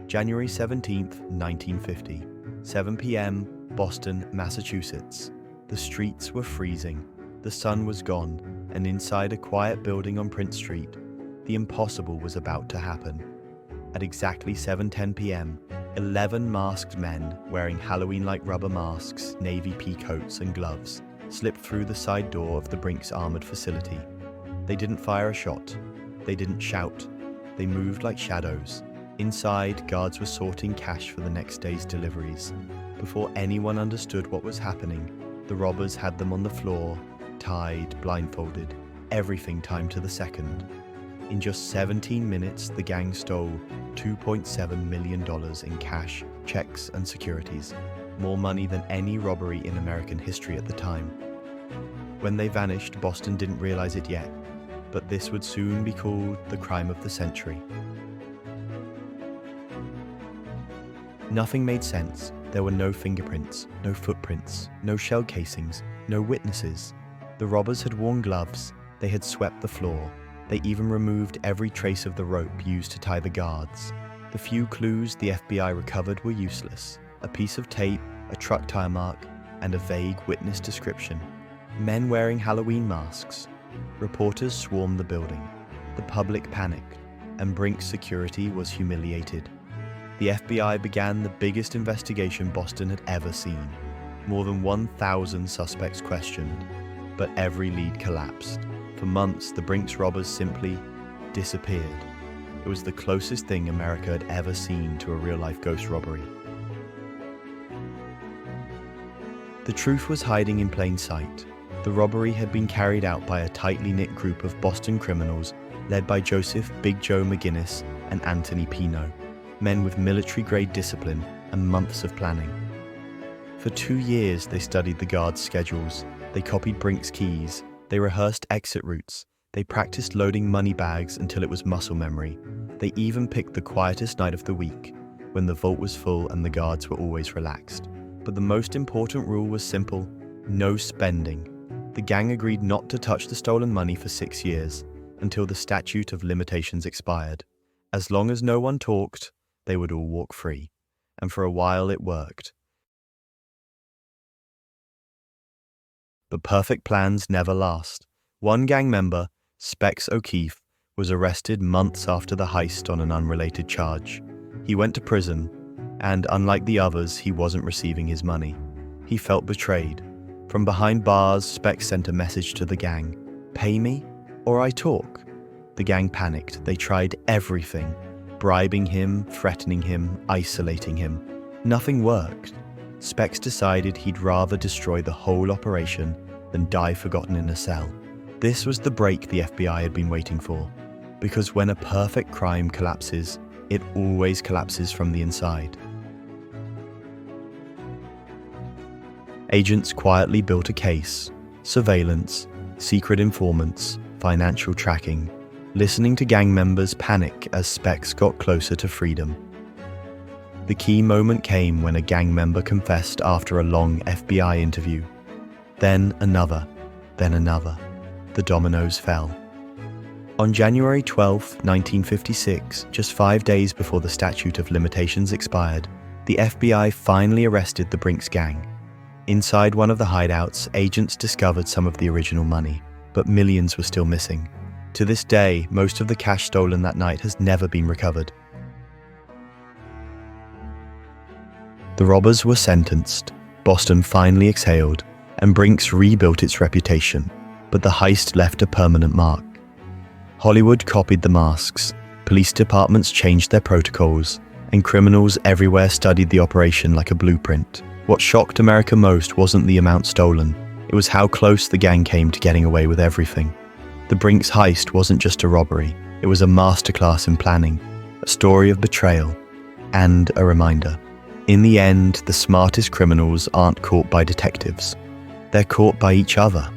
January 17th, 1950, 7 p.m., Boston, Massachusetts. The streets were freezing, the sun was gone, and inside a quiet building on Prince Street, the impossible was about to happen. At exactly 7:10 p.m., 11 masked men wearing Halloween-like rubber masks, navy pea coats, and gloves slipped through the side door of the Brink's armored facility. They didn't fire a shot. They didn't shout. They moved like shadows. Inside, guards were sorting cash for the next day's deliveries. Before anyone understood what was happening, the robbers had them on the floor, tied, blindfolded, everything timed to the second. In just 17 minutes, the gang stole $2.7 million in cash, checks, and securities, more money than any robbery in American history at the time. When they vanished, Boston didn't realize it yet, but this would soon be called the crime of the century. Nothing made sense. There were no fingerprints, no footprints, no shell casings, no witnesses. The robbers had worn gloves. They had swept the floor. They even removed every trace of the rope used to tie the guards. The few clues the FBI recovered were useless. A piece of tape, a truck tire mark, and a vague witness description. Men wearing Halloween masks. Reporters swarmed the building. The public panicked, and Brink's security was humiliated. The FBI began the biggest investigation Boston had ever seen. More than 1,000 suspects questioned, but every lead collapsed. For months, the Brink's robbers simply disappeared. It was the closest thing America had ever seen to a real-life ghost robbery. The truth was hiding in plain sight. The robbery had been carried out by a tightly knit group of Boston criminals led by Joseph Big Joe McGinnis and Anthony Pino, men with military-grade discipline and months of planning. For 2 years, they studied the guards' schedules. They copied Brink's keys. They rehearsed exit routes. They practiced loading money bags until it was muscle memory. They even picked the quietest night of the week, when the vault was full and the guards were always relaxed. But the most important rule was simple: no spending. The gang agreed not to touch the stolen money for 6 years, until the statute of limitations expired. As long as no one talked, they would all walk free. And for a while it worked. But perfect plans never last. One gang member, Specs O'Keefe, was arrested months after the heist on an unrelated charge. He went to prison, and unlike the others, he wasn't receiving his money. He felt betrayed. From behind bars, Specs sent a message to the gang: "Pay me, or I talk." The gang panicked. They tried everything, bribing him, threatening him, isolating him. Nothing worked. Specs decided he'd rather destroy the whole operation than die forgotten in a cell. This was the break the FBI had been waiting for, because when a perfect crime collapses, it always collapses from the inside. Agents quietly built a case: surveillance, secret informants, financial tracking, listening to gang members panic as Specs got closer to freedom. The key moment came when a gang member confessed after a long FBI interview. Then another, then another. The dominoes fell. On January 12, 1956, just 5 days before the statute of limitations expired, the FBI finally arrested the Brink's gang. Inside one of the hideouts, agents discovered some of the original money, but millions were still missing. To this day, most of the cash stolen that night has never been recovered. The robbers were sentenced, Boston finally exhaled, and Brink's rebuilt its reputation, but the heist left a permanent mark. Hollywood copied the masks, police departments changed their protocols, and criminals everywhere studied the operation like a blueprint. What shocked America most wasn't the amount stolen, it was how close the gang came to getting away with everything. The Brink's heist wasn't just a robbery, it was a masterclass in planning, a story of betrayal, and a reminder. In the end, the smartest criminals aren't caught by detectives. They're caught by each other.